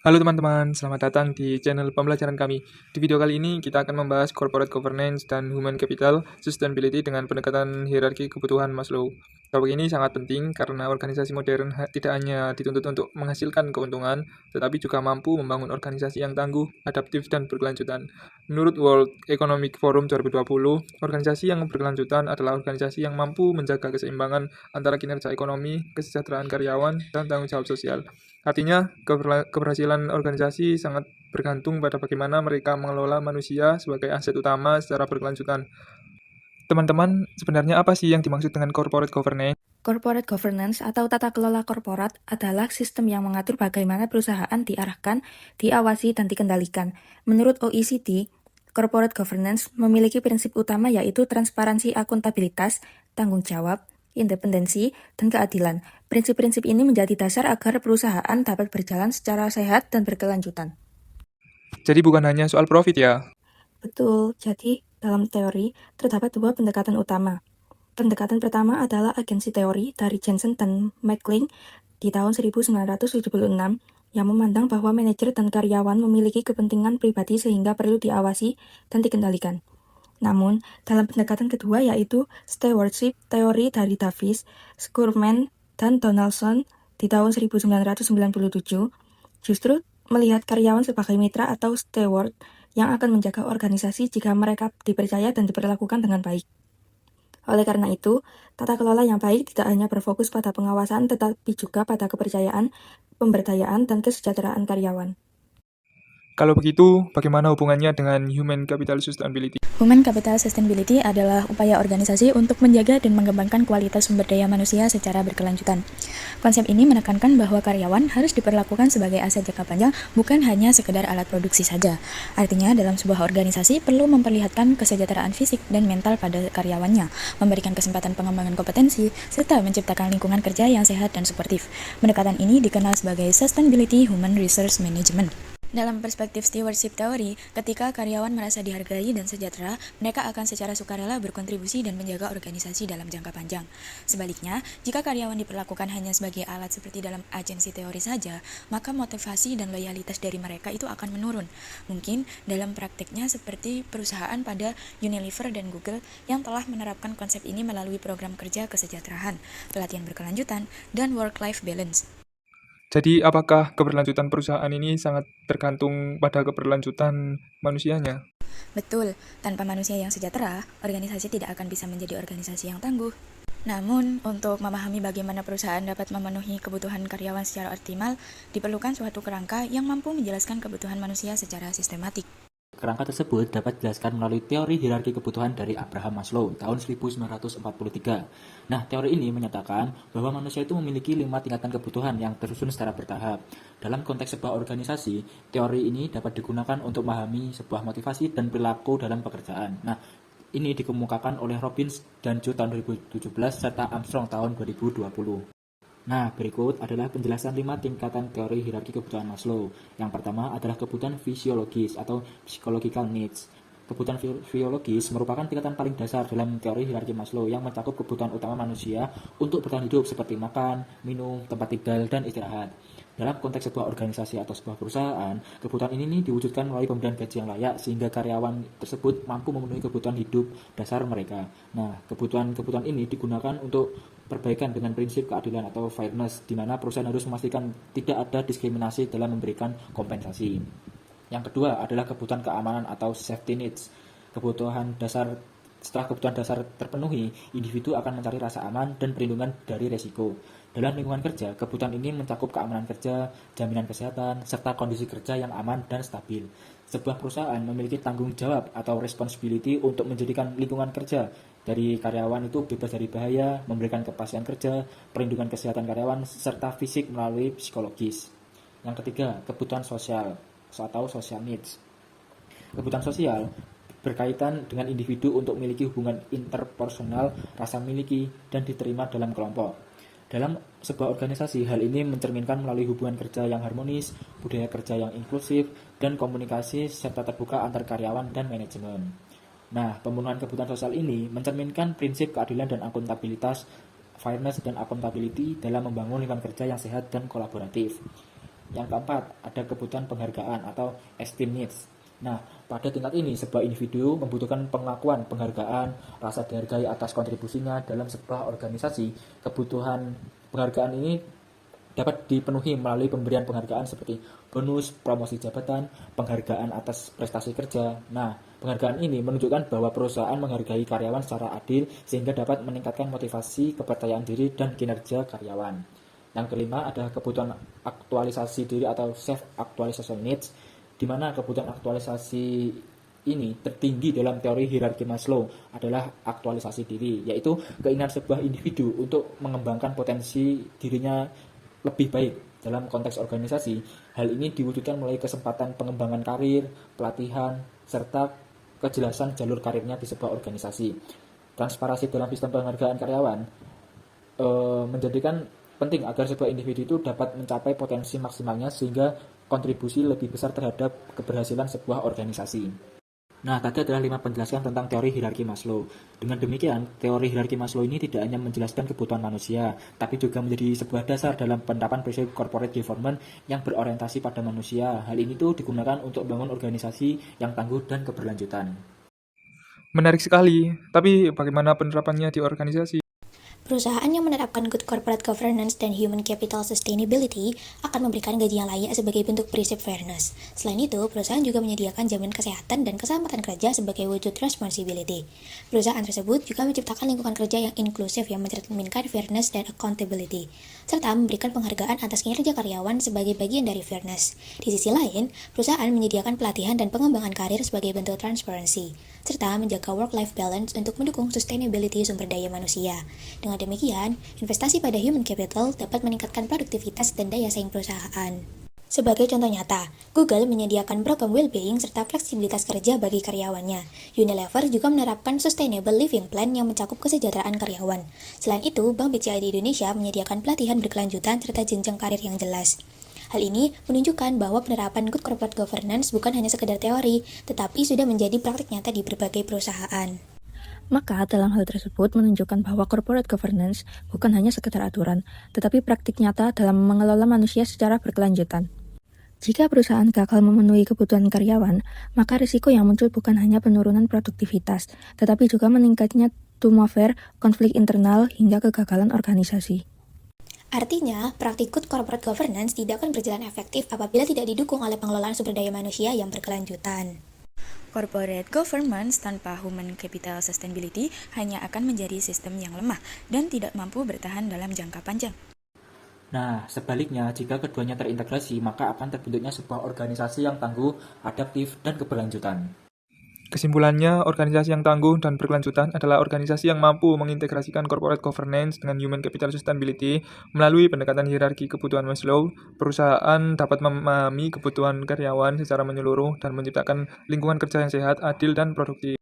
Halo teman-teman, selamat datang di channel pembelajaran kami. Di video kali ini kita akan membahas corporate governance dan human capital sustainability dengan pendekatan hierarki kebutuhan Maslow. Topik ini sangat penting karena organisasi modern tidak hanya dituntut untuk menghasilkan keuntungan, tetapi juga mampu membangun organisasi yang tangguh, adaptif, dan berkelanjutan. Menurut World Economic Forum 2020, organisasi yang berkelanjutan adalah organisasi yang mampu menjaga keseimbangan antara kinerja ekonomi, kesejahteraan karyawan, dan tanggung jawab sosial. Artinya, keberhasilan organisasi sangat bergantung pada bagaimana mereka mengelola manusia sebagai aset utama secara berkelanjutan. Teman-teman, sebenarnya apa sih yang dimaksud dengan corporate governance? Corporate governance atau tata kelola korporat adalah sistem yang mengatur bagaimana perusahaan diarahkan, diawasi, dan dikendalikan. Menurut OECD, corporate governance memiliki prinsip utama yaitu transparansi, akuntabilitas, tanggung jawab, independensi, dan keadilan. Prinsip-prinsip ini menjadi dasar agar perusahaan dapat berjalan secara sehat dan berkelanjutan. Jadi bukan hanya soal profit ya. Betul, jadi dalam teori terdapat dua pendekatan utama. Pendekatan pertama adalah agensi teori dari Jensen dan McLean di tahun 1976 yang memandang bahwa manajer dan karyawan memiliki kepentingan pribadi sehingga perlu diawasi dan dikendalikan. Namun, dalam pendekatan kedua yaitu stewardship teori dari Davis, Skurman, dan Donaldson di tahun 1997, justru melihat karyawan sebagai mitra atau steward yang akan menjaga organisasi jika mereka dipercaya dan diperlakukan dengan baik. Oleh karena itu, tata kelola yang baik tidak hanya berfokus pada pengawasan, tetapi juga pada kepercayaan, pemberdayaan, dan kesejahteraan karyawan. Kalau begitu, bagaimana hubungannya dengan human capital sustainability? Human Capital Sustainability adalah upaya organisasi untuk menjaga dan mengembangkan kualitas sumber daya manusia secara berkelanjutan. Konsep ini menekankan bahwa karyawan harus diperlakukan sebagai aset jangka panjang, bukan hanya sekedar alat produksi saja. Artinya, dalam sebuah organisasi perlu memperlihatkan kesejahteraan fisik dan mental pada karyawannya, memberikan kesempatan pengembangan kompetensi, serta menciptakan lingkungan kerja yang sehat dan suportif. Pendekatan ini dikenal sebagai Sustainability Human Resource Management. Dalam perspektif stewardship teori, ketika karyawan merasa dihargai dan sejahtera, mereka akan secara sukarela berkontribusi dan menjaga organisasi dalam jangka panjang. Sebaliknya, jika karyawan diperlakukan hanya sebagai alat seperti dalam agensi teori saja, maka motivasi dan loyalitas dari mereka itu akan menurun. Mungkin dalam praktiknya seperti perusahaan pada Unilever dan Google yang telah menerapkan konsep ini melalui program kerja kesejahteraan, pelatihan berkelanjutan, dan work-life balance. Jadi, apakah keberlanjutan perusahaan ini sangat tergantung pada keberlanjutan manusianya? Betul, tanpa manusia yang sejahtera, organisasi tidak akan bisa menjadi organisasi yang tangguh. Namun, untuk memahami bagaimana perusahaan dapat memenuhi kebutuhan karyawan secara optimal, diperlukan suatu kerangka yang mampu menjelaskan kebutuhan manusia secara sistematik. Kerangka tersebut dapat dijelaskan melalui teori hierarki kebutuhan dari Abraham Maslow tahun 1943. Nah, teori ini menyatakan bahwa manusia itu memiliki 5 tingkatan kebutuhan yang tersusun secara bertahap. Dalam konteks sebuah organisasi, teori ini dapat digunakan untuk memahami sebuah motivasi dan perilaku dalam pekerjaan. Nah, ini dikemukakan oleh Robbins dan Joe tahun 2017 serta Armstrong tahun 2020. Nah, berikut adalah penjelasan 5 tingkatan teori hierarki kebutuhan Maslow. Yang pertama adalah kebutuhan fisiologis atau psychological needs. Kebutuhan fisiologis merupakan tingkatan paling dasar dalam teori hierarki Maslow yang mencakup kebutuhan utama manusia untuk bertahan hidup seperti makan, minum, tempat tinggal, dan istirahat. Dalam konteks sebuah organisasi atau sebuah perusahaan, kebutuhan ini diwujudkan melalui pemberian gaji yang layak sehingga karyawan tersebut mampu memenuhi kebutuhan hidup dasar mereka. Nah, kebutuhan-kebutuhan ini digunakan untuk perbaikan dengan prinsip keadilan atau fairness, di mana perusahaan harus memastikan tidak ada diskriminasi dalam memberikan kompensasi. Yang kedua adalah kebutuhan keamanan atau safety needs. Setelah kebutuhan dasar terpenuhi, individu akan mencari rasa aman dan perlindungan dari resiko. Dalam lingkungan kerja, kebutuhan ini mencakup keamanan kerja, jaminan kesehatan, serta kondisi kerja yang aman dan stabil. Sebuah perusahaan memiliki tanggung jawab atau responsibility untuk menjadikan lingkungan kerja dari karyawan itu bebas dari bahaya, memberikan kepastian kerja, perlindungan kesehatan karyawan, serta fisik melalui psikologis. Yang ketiga, kebutuhan sosial atau social needs. Kebutuhan sosial berkaitan dengan individu untuk memiliki hubungan interpersonal, rasa miliki, dan diterima dalam kelompok. Dalam sebuah organisasi, hal ini mencerminkan melalui hubungan kerja yang harmonis, budaya kerja yang inklusif, dan komunikasi serta terbuka antar karyawan dan manajemen. Nah, pemenuhan kebutuhan sosial ini mencerminkan prinsip keadilan dan akuntabilitas, fairness dan accountability dalam membangun lingkungan kerja yang sehat dan kolaboratif. Yang keempat, ada kebutuhan penghargaan atau esteem needs. Nah, pada tingkat ini, sebuah individu membutuhkan pengakuan, penghargaan, rasa dihargai atas kontribusinya dalam sebuah organisasi. Kebutuhan penghargaan ini dapat dipenuhi melalui pemberian penghargaan seperti bonus, promosi jabatan, penghargaan atas prestasi kerja. Nah, penghargaan ini menunjukkan bahwa perusahaan menghargai karyawan secara adil sehingga dapat meningkatkan motivasi, kepercayaan diri, dan kinerja karyawan. Yang kelima ada kebutuhan aktualisasi diri atau self-actualization needs, di mana kebutuhan aktualisasi ini tertinggi dalam teori hierarki Maslow adalah aktualisasi diri, yaitu keinginan sebuah individu untuk mengembangkan potensi dirinya lebih baik dalam konteks organisasi. Hal ini diwujudkan melalui kesempatan pengembangan karir, pelatihan, serta kejelasan jalur karirnya di sebuah organisasi. Transparansi dalam sistem penghargaan karyawan menjadikan penting agar sebuah individu itu dapat mencapai potensi maksimalnya sehingga kontribusi lebih besar terhadap keberhasilan sebuah organisasi. Nah, tadi adalah 5 penjelasan tentang teori hierarki Maslow. Dengan demikian, teori hierarki Maslow ini tidak hanya menjelaskan kebutuhan manusia, tapi juga menjadi sebuah dasar dalam penerapan prinsip corporate governance yang berorientasi pada manusia. Hal ini tuh digunakan untuk membangun organisasi yang tangguh dan keberlanjutan. Menarik sekali, tapi bagaimana penerapannya di organisasi? Perusahaan yang menerapkan good corporate governance dan human capital sustainability akan memberikan gaji yang layak sebagai bentuk prinsip fairness. Selain itu, perusahaan juga menyediakan jaminan kesehatan dan keselamatan kerja sebagai wujud responsibility. Perusahaan tersebut juga menciptakan lingkungan kerja yang inklusif yang mencerminkan fairness dan accountability, serta memberikan penghargaan atas kinerja karyawan sebagai bagian dari fairness. Di sisi lain, perusahaan menyediakan pelatihan dan pengembangan karir sebagai bentuk transparansi, serta menjaga work-life balance untuk mendukung sustainability sumber daya manusia. Dengan demikian, investasi pada human capital dapat meningkatkan produktivitas dan daya saing perusahaan. Sebagai contoh nyata, Google menyediakan program well-being serta fleksibilitas kerja bagi karyawannya. Unilever juga menerapkan Sustainable Living Plan yang mencakup kesejahteraan karyawan. Selain itu, Bank BCA di Indonesia menyediakan pelatihan berkelanjutan serta jenjang karir yang jelas. Hal ini menunjukkan bahwa penerapan good corporate governance bukan hanya sekedar teori, tetapi sudah menjadi praktik nyata di berbagai perusahaan. Maka dalam hal tersebut menunjukkan bahwa corporate governance bukan hanya sekedar aturan, tetapi praktik nyata dalam mengelola manusia secara berkelanjutan. Jika perusahaan gagal memenuhi kebutuhan karyawan, maka risiko yang muncul bukan hanya penurunan produktivitas, tetapi juga meningkatnya turnover, konflik internal, hingga kegagalan organisasi. Artinya, praktik good corporate governance tidak akan berjalan efektif apabila tidak didukung oleh pengelolaan sumber daya manusia yang berkelanjutan. Corporate governance tanpa human capital sustainability hanya akan menjadi sistem yang lemah dan tidak mampu bertahan dalam jangka panjang. Nah, sebaliknya, jika keduanya terintegrasi, maka akan terbentuknya sebuah organisasi yang tangguh, adaptif, dan keberlanjutan. Kesimpulannya, organisasi yang tangguh dan berkelanjutan adalah organisasi yang mampu mengintegrasikan corporate governance dengan human capital sustainability melalui pendekatan hierarki kebutuhan Maslow. Perusahaan dapat memahami kebutuhan karyawan secara menyeluruh dan menciptakan lingkungan kerja yang sehat, adil, dan produktif.